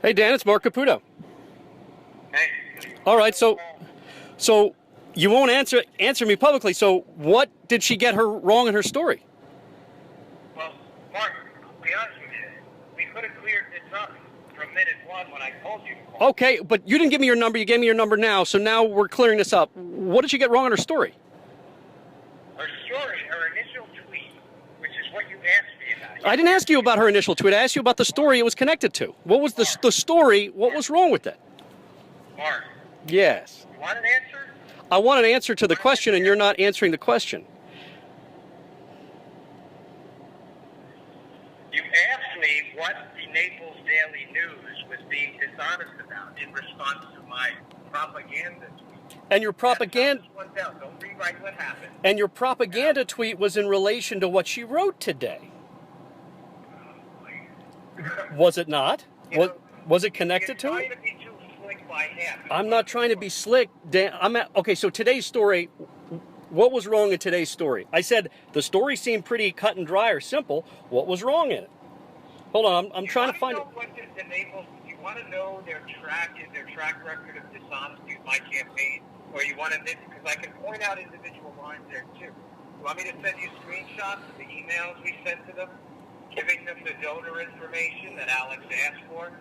Hey, Dan, it's Mark Caputo. Hey. All right, so you won't answer me publicly. So what did she get her wrong in her story? Well, Mark, to be honest with you, we could have cleared this up from minute one when I told you. Okay, but you didn't give me your number. You gave me your number now, so now we're clearing this up. What did she get wrong in her story? Her story, her initial tweet, which is what you asked me about. I didn't ask you about her initial tweet. I asked you about the story it was connected to. What was the story? What was wrong with it? Mark. Yes. You want an answer? I want an answer to the question, and you're not answering the question. You asked me what the Naples Daily News was being dishonest about in response to my propaganda tweet. And your propaganda... Don't rewrite what happened. And your propaganda tweet was in relation to what she wrote today. Was it not? Was it connected to it? I'm not trying to be slick, Dan. Okay, so today's story, what was wrong in today's story? I said the story seemed pretty cut and dry or simple. What was wrong in it? Hold on, I'm trying to find it. You want to know their track record of dishonesty with my campaign? Or you want to, because I can point out individual lines there too. You want me to send you screenshots of the emails we sent to them, giving them the donor information that Alex asked for?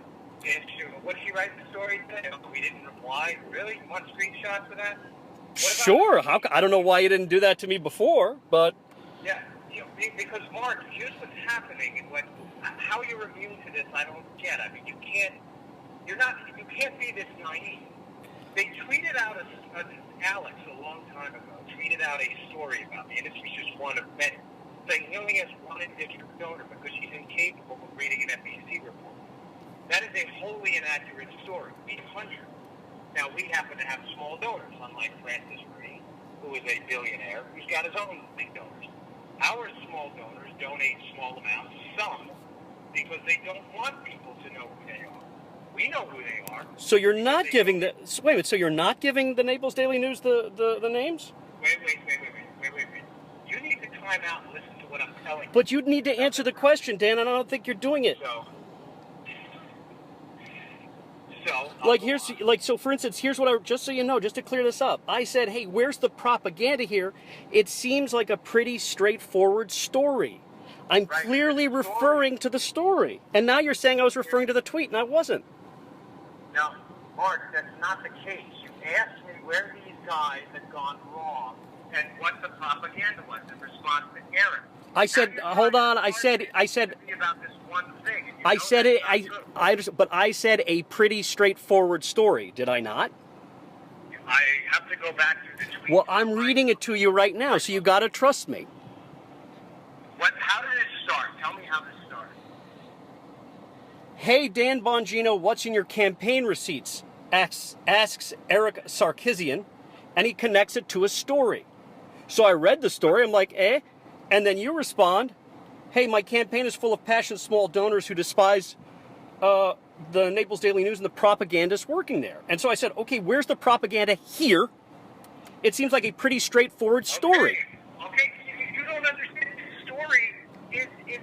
What did she write in the story today? We didn't reply. Really? You want screenshots of that? Sure. I don't know why you didn't do that to me before, but... Yeah, because Mark, here's what's happening, and how you're immune to this, I don't get. I mean, you can't be this naive. They tweeted out Alex a long time ago tweeted out a story about me, and this was just one of many, saying he only has one individual donor because she's incapable of reading an FEC report. That is a wholly inaccurate story. We have hundreds. Now, we happen to have small donors, unlike Francis Green, who is a billionaire, who's got his own big donors. Our small donors donate small amounts, some, because they don't want people to know who they are. We know who they are. So you're not giving the... Wait a minute, so you're not giving the Naples Daily News the names? Wait. You need to time out and listen to what I'm telling you. But you need to answer the question, Dan, and I don't think you're doing it. So for instance, here's what just so you know, just to clear this up, I said, hey, where's the propaganda here? It seems like a pretty straightforward story. I'm clearly referring to the story. And now you're saying I was referring to the tweet, and I wasn't. No, Mark, that's not the case. You asked me where these guys had gone wrong and what the propaganda was in response to Aaron. I said, hold on, I said about this one thing. I said it. But I said a pretty straightforward story. Did I not? I have to go back to the tweet. Well, I'm reading it to you right now, so you got to trust me. How did it start? Tell me how this started. Hey, Dan Bongino, what's in your campaign receipts? Asks Eric Sarkisian, and he connects it to a story. So I read the story. I'm like, eh? And then you respond, hey, my campaign is full of passionate small donors who despise the Naples Daily News and the propagandists working there. And so I said, okay, where's the propaganda here? It seems like a pretty straightforward story. Okay, you don't understand. The story is the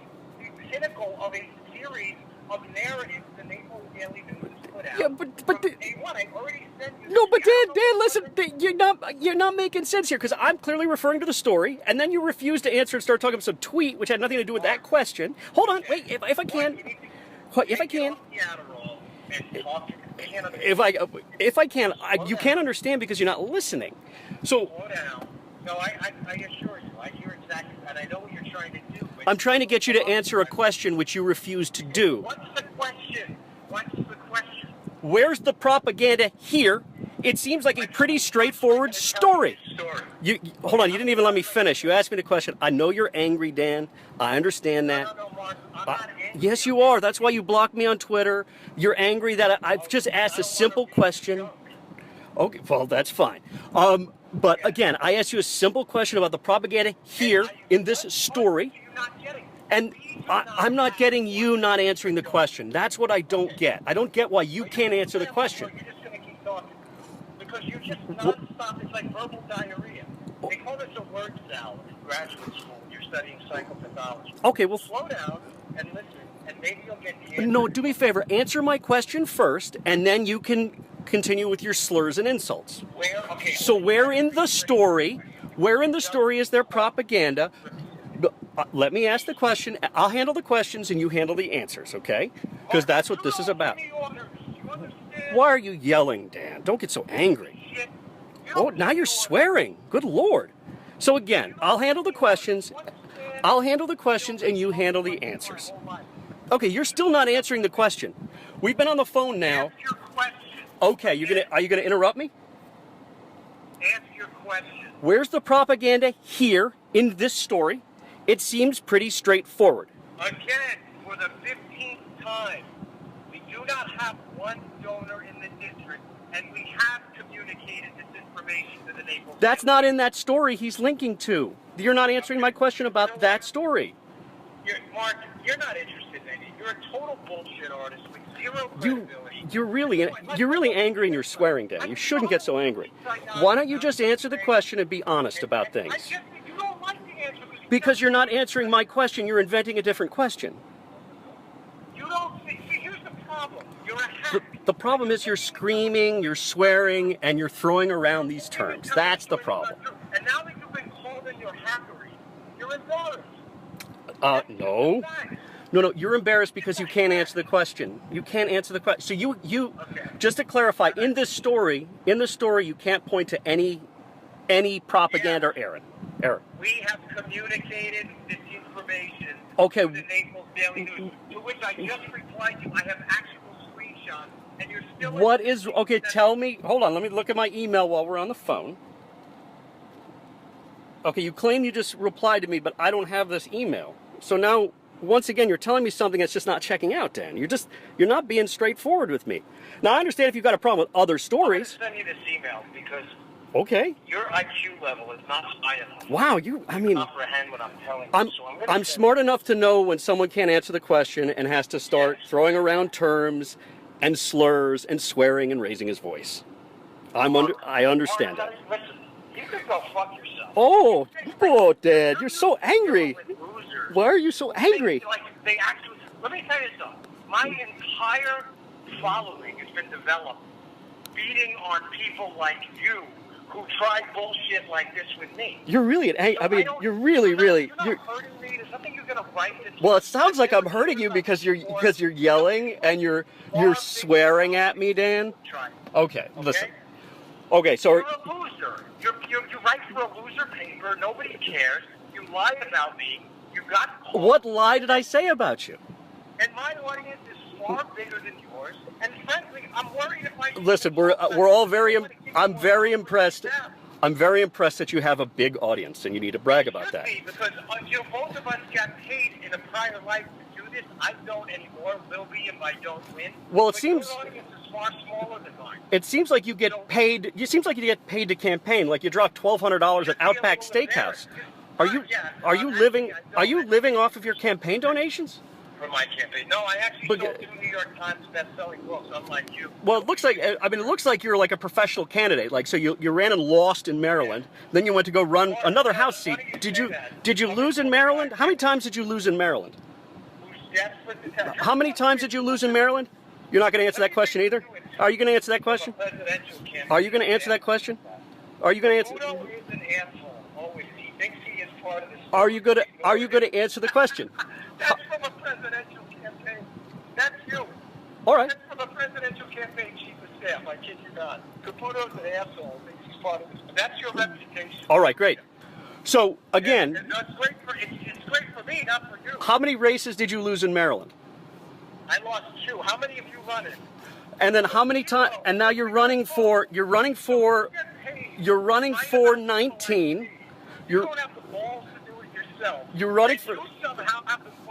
pinnacle of a series of narratives the Naples Daily News put out. Yeah, but I already said you. No, but Dan, listen, you're not making sense here, because I'm clearly referring to the story, and then you refuse to answer and start talking about some tweet which had nothing to do with that question. Hold on, wait, if I can, you can't understand because you're not listening. So slow down. No, I assure you, I hear exactly, and I know what you're trying to do. I'm trying to get you to answer a question which you refuse to do. What's the question? Where's the propaganda here? It seems like a pretty straightforward story. Hold on, you didn't even let me finish. You asked me the question. I know you're angry, Dan. I understand that. No, Mark, I'm not angry. Yes, you are. That's why you blocked me on Twitter. You're angry that I've just asked a simple question. Okay, well, that's fine. But again, I asked you a simple question about the propaganda here in this story. And I'm not getting you not answering the question. That's what I don't get. I don't get why you can't answer the question. You're just going to keep talking. Because you're just nonstop. It's like verbal diarrhea. They call this a word salad in graduate school when you're studying psychopathology. Okay, well, Slow down and listen, and maybe you'll get the answer. no, do me a favor. Answer my question first, and then you can continue with your slurs and insults. So where in the story is there propaganda? Let me ask the question. I'll handle the questions and you handle the answers, okay? Because that's what this is about. Why are you yelling, Dan? Don't get so angry. Oh, now you're swearing. Good Lord. So again, I'll handle the questions. And you handle the answers. Okay, you're still not answering the question. We've been on the phone now. Okay, are you gonna interrupt me? Ask your question. Where's the propaganda here in this story? It seems pretty straightforward. Again, for the 15th time, we do not have one donor in the district, and we have communicated this information to the Naples. That's not in that story he's linking to. You're not answering my question about that story. Mark, you're not interested in it. You're a total bullshit artist with zero credibility. You're really angry and you're swearing, Dan. You shouldn't get so angry. Why don't you just answer the question and be honest about things? You don't like the answer. Because you're not answering my question. You're inventing a different question. You don't see, here's the problem. You're a hack. The problem is you're screaming, you're swearing, and you're throwing around these terms. That's the problem. And now that you've been called in your hackery, you're embarrassed. No. No, you're embarrassed because you can't answer the question. You can't answer the question. So you just to clarify, in the story, you can't point to any propaganda or error. We have communicated this information to the Naples Daily News, to which I just replied to. I have actual screenshots, and you're still... tell me, hold on, let me look at my email while we're on the phone. Okay, you claim you just replied to me, but I don't have this email. So now, once again, you're telling me something that's just not checking out, Dan. You're not being straightforward with me. Now, I understand if you've got a problem with other stories. I'm going to send you this email because your IQ level is not high enough. Wow, to comprehend what I'm telling you. I'm smart enough to know when someone can't answer the question and has to start throwing around terms and slurs and swearing and raising his voice. I understand that. Listen, you can go fuck yourself. Oh, Dad, you're so angry. Why are you so angry? Let me tell you something. My entire following has been developed beating on people like you who tried bullshit like this with me. You're really you're really. You're not hurting me. There's nothing you're gonna write. Well, it sounds like I'm hurting you because you're yelling and you're swearing at me, Dan. Okay, listen. Okay, so you're a loser. You write for a loser paper. Nobody cares. You lie about me. You got caught. What lie did I say about you? And my audience is far bigger than yours. And frankly, I'm worried if I... Listen, we're all I'm very impressed. I'm very impressed that you have a big audience, and you need to brag about that. Because both of us got paid in a prior life to do this. I don't anymore. Will be if I don't win. Well, it seems... Your audience is far smaller than mine. It seems like you get paid. It seems like you get paid to campaign. Like you dropped $1,200 at Outback Steakhouse. Are you living off of your campaign donations? For my campaign. No, I actually sold 2 New York Times best-selling books, unlike you. Well, it looks like you're like a professional candidate. Like, so you ran and lost in Maryland. Then you went to go run another House seat. Did you lose in Maryland? How many times did you lose in Maryland? How many times did you lose in Maryland? You're not going to answer that question either? Are you going to answer that question? Are you going to answer that question? Are you going to answer? Udo is an asshole. Always. He thinks he is part of this. Are you going to answer the question? That's from a presidential campaign. That's you. All right. That's from a presidential campaign chief of staff. I kid you not. Caputo's an asshole. Thinks he's part of this. But that's your reputation. All right, great. So again, it's great for me, not for you. How many races did you lose in Maryland? I lost 2. How many have you run in? And then how many times? And now you're running for 19. You don't have the balls to do it yourself. You're running for.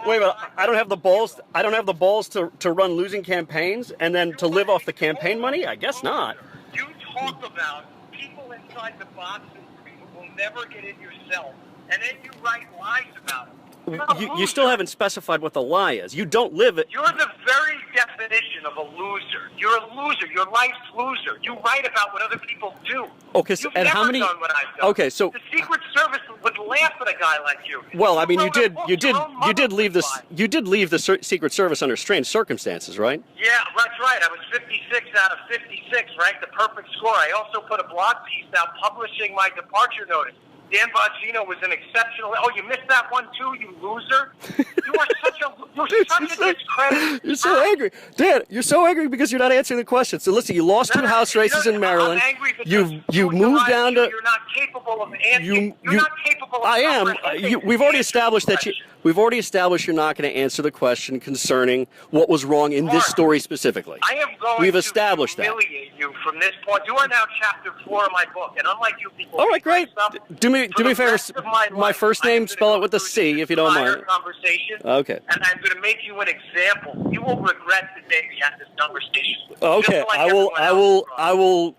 Wait a minute. I don't have the balls. I don't have the balls to run losing campaigns and then to live off the campaign money. I guess not. You talk about people inside the boxes who will never get in yourself, and then you write lies about them. You're a you loser. still haven't specified what the lie is. You don't live it. You're the very definition of a loser. You're a loser. You're life's loser. You write about what other people do. Okay, so, You've and never how many? done what I've done. Okay, so the Secret Service would laugh at a guy like you. well, I mean, you wrote a did book you your did own you mother did leave would this buy. you did leave the Secret Service under strange circumstances, right? Yeah, that's right. I was 56 out of 56, ranked the perfect score. I also put a blog piece out publishing my departure notice. Dan Bongino was an exceptional. Oh, you missed that one too, you loser! You are such a discredit. You're so angry, Dan. You're so angry because you're not answering the question. So listen, you lost two House races in Maryland. I'm angry because You moved down to. You're not capable of answering. You're not capable of. I am. We've already answering established the that you. question. We've already established you're not going to answer the question concerning what was wrong in this Mark, story specifically. I am going We've to established that. humiliate you from this point. You are now chapter 4 of my book, and unlike you people, All right, great. Do me a favor. My life, first I am name, gonna spell it go with a through C, this if you don't entire mind. Conversation, Okay. And I'm going to make you an example. You will regret the day we had this conversation. Okay, Just like I will.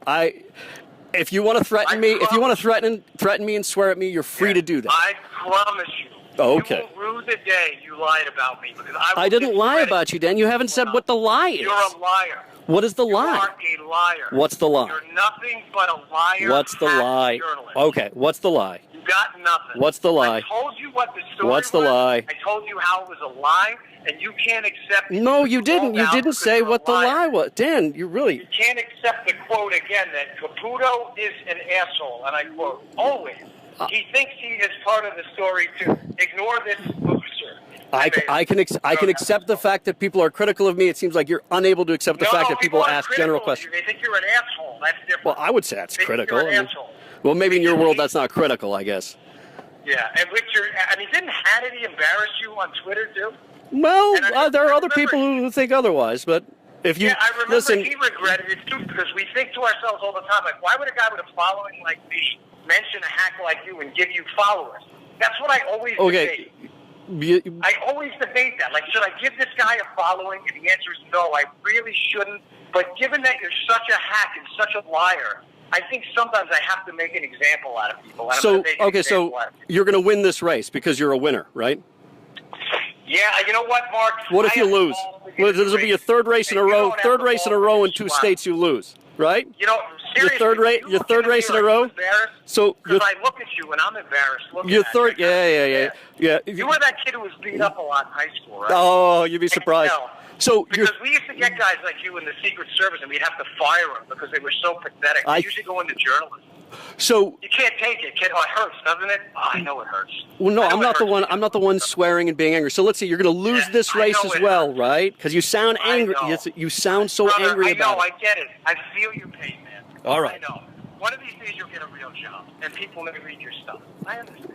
If you want to threaten me, if you want to threaten me and swear at me, you're free to do that. I promise you. Okay. You will rue the day you lied about me because I didn't lie about you, Dan. You haven't said what the lie is. You're a liar. What is the lie? You are a liar. What's the lie? You're nothing but a liar. What's the hack lie? Journalist. Okay, what's the lie? You got nothing. What's the lie? I told you what the story What's the was. lie? I told you how it was a lie, and you can't accept it. No, you didn't. You Now didn't because say you're a what the liar. lie was. Dan, you really. You can't accept the quote again that Caputo is an asshole, and I quote, always. He thinks he is part of the story too. Ignore this loser. I can accept the fact that people are critical of me. It seems like you're unable to accept the fact that people aren't ask critical general of you. questions. They think you're an asshole. That's different. Well, I would say that's They think critical. you're an I mean, asshole. well, maybe in your world that's not critical, I guess. Yeah, and didn't Hannity embarrass you on Twitter too? Well, And there are other remember- people who think otherwise, but if you Yeah, I remember listen, he regretted it too because we think to ourselves all the time, like, why would a guy with a following like me mention a hack like you and give you followers? That's what I always debate. I always debate that. Like, should I give this guy a following? And the answer is no, I really shouldn't. But given that you're such a hack and such a liar, I think sometimes I have to make an example out of people. And I'm so gonna make an okay, so example out of people. you're going to win this race because you're a winner, right? Yeah, you know what, Mark? What if I you have lose? falls Well, against this will be your third race in a and you row. don't have Third the race in a balls row to in two swat. states you lose, right? You know, seriously, your third race in a row. So because I look at you and I'm embarrassed. your third, yeah. You were that kid who was beat up a lot in high school, right? Oh, you'd be surprised. No. So you're, Because we used to get guys like you in the Secret Service, and we'd have to fire them because they were so pathetic. They usually go into journalism. so You can't take it, kid. Oh, it hurts, doesn't it? Oh, I know it hurts. well, no, I know I'm it not the hurts. one. I'm not the one swearing and being angry. So let's see. You're going to lose Yeah, this I race know as it well, hurts. right? Because you sound I angry. know. You sound so Brother, angry I know. about it. I get it. I feel your pain, man. All right. I know. One of these days you'll get a real job, and people may read your stuff. I understand.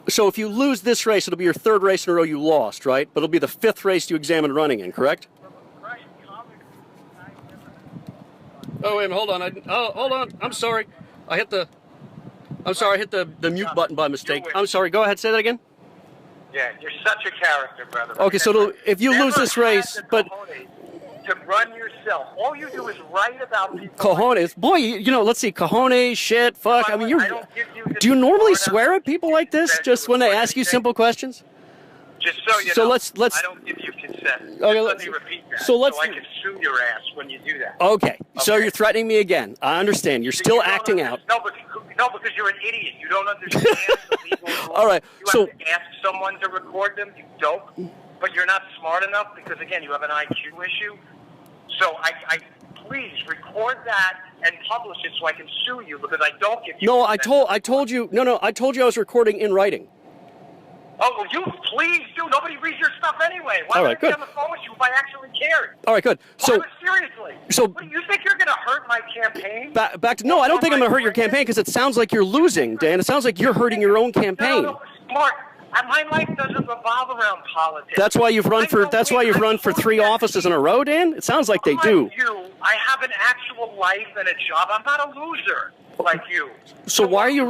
So if you lose this race, it'll be your third race in a row you lost, right? But it'll be the fifth race you examined running in, correct? Right. Oh, wait, hold on. Hold on. I'm sorry. I hit the mute button by mistake. I'm sorry. Go ahead. Say that again. Yeah, you're such a character, brother. Okay, so if you lose this race, but to run yourself, all you do is write about people. cojones, boy, let's see, cojones, shit, fuck. I mean, do you normally swear at people like this just when they ask you simple questions? Just so you So know, let's- I don't give you consent. Okay, Let me repeat that. so let's- I can sue your ass when you do that. Okay, so Okay. you're threatening me again. I understand. You're still You don't acting out. No, because you're an idiot. You don't understand the legal rules. All right, You so- have to ask someone to record them. You don't. But you're not smart enough because, again, you have an IQ issue. So I please record that and publish it so I can sue you because I don't give you. No, I consent. told you I was recording in writing. Oh, well, you please do. Nobody reads your stuff anyway. Why All would right, I be good. on the phone with you if I actually cared? All right, good. So But seriously, so- what, you think you're going to hurt my campaign? back to no, I don't think I'm going to hurt your campaign because it sounds like you're losing, Dan. It sounds like you're hurting your own campaign. No, Mark, my life doesn't revolve around politics. That's why you've run for 3 offices in a row, Dan. It sounds like they do. Like you, I have an actual life and a job. I'm not a loser like you. So why are you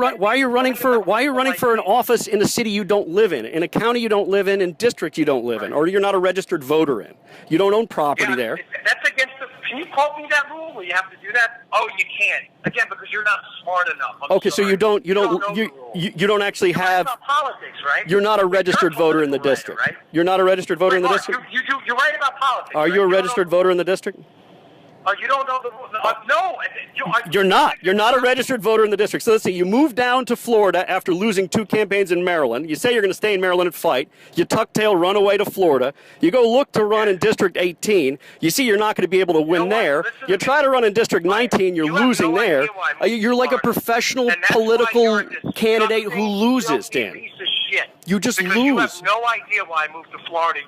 running for an office in a city you don't live in a county you don't live in district you don't live in, or you're not a registered voter in? You don't own property there. That's against the Can you quote me that rule where you have to do that? Oh, you can't. Again, because you're not smart enough. Okay, so you don't actually have. About politics, right? You're not a registered voter in the district. Right? You're not a registered voter in the district. You're right about politics. Are you a registered voter in the district? You don't know the rules. No. You're not. You're not a registered voter in the district. So let's see. You moved down to Florida after losing 2 campaigns in Maryland. You say you're going to stay in Maryland and fight. You tuck tail, run away to Florida. You go look to run in District 18. You see you're not going to be able to win there. You try to run in District 19. You're losing there. You're like a professional political candidate who loses, Dan. You just lose. You have no idea why I moved to Florida.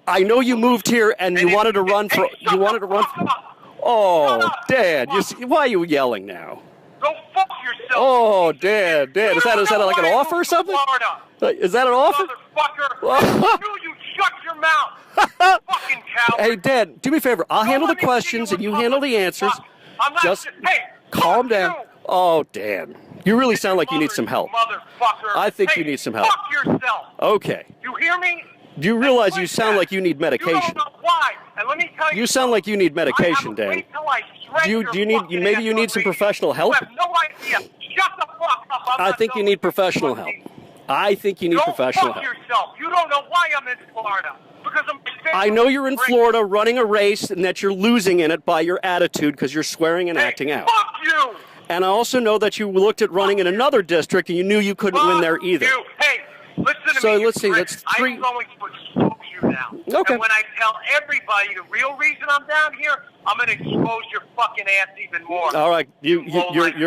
I know you moved here and you wanted to run for. You wanted to run. Oh, Dad, why are you yelling now? Go fuck yourself. Oh, Dad, is that like an offer or something? Is that an offer? Motherfucker. You shut your mouth. Fucking coward. Hey, Dad, do me a favor. I'll handle the questions and you handle the answers. I'm not just calm down. Oh, Dan, you really sound like you need some help. Motherfucker. I think you need some help. Fuck yourself. Okay. You hear me? Do you realize you sound like you need medication? You don't know why. And let me tell you. You sound like you need medication, Dan. Do you need? Maybe you need some professional help. You have no idea. Shut the fuck up. I think you need professional help. I think you need professional help. Go fuck yourself. You don't know why I'm in Florida. Because I know you're in Florida running a race and that you're losing in it by your attitude because you're swearing and acting out. Fuck you. And I also know that you looked at running in another district and you knew you couldn't win there either. Hey, listen to me. So let's see. That's 3. I'm going to expose you now. Okay. And when I tell everybody the real reason I'm down here, I'm going to expose your fucking ass even more. All right, you're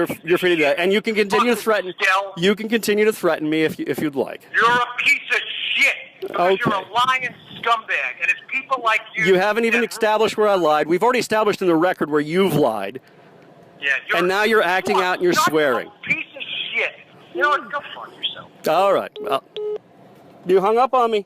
free to do that, and you can continue to threaten. You can continue to threaten me if you'd like. You're a piece of shit. Because you're a lying scumbag, and it's people like you. You haven't even established where I lied. We've already established in the record where you've lied. Yeah. And now you're acting out and you're swearing. Piece of shit. You know what? Go fuck yourself. All right. Well, you hung up on me.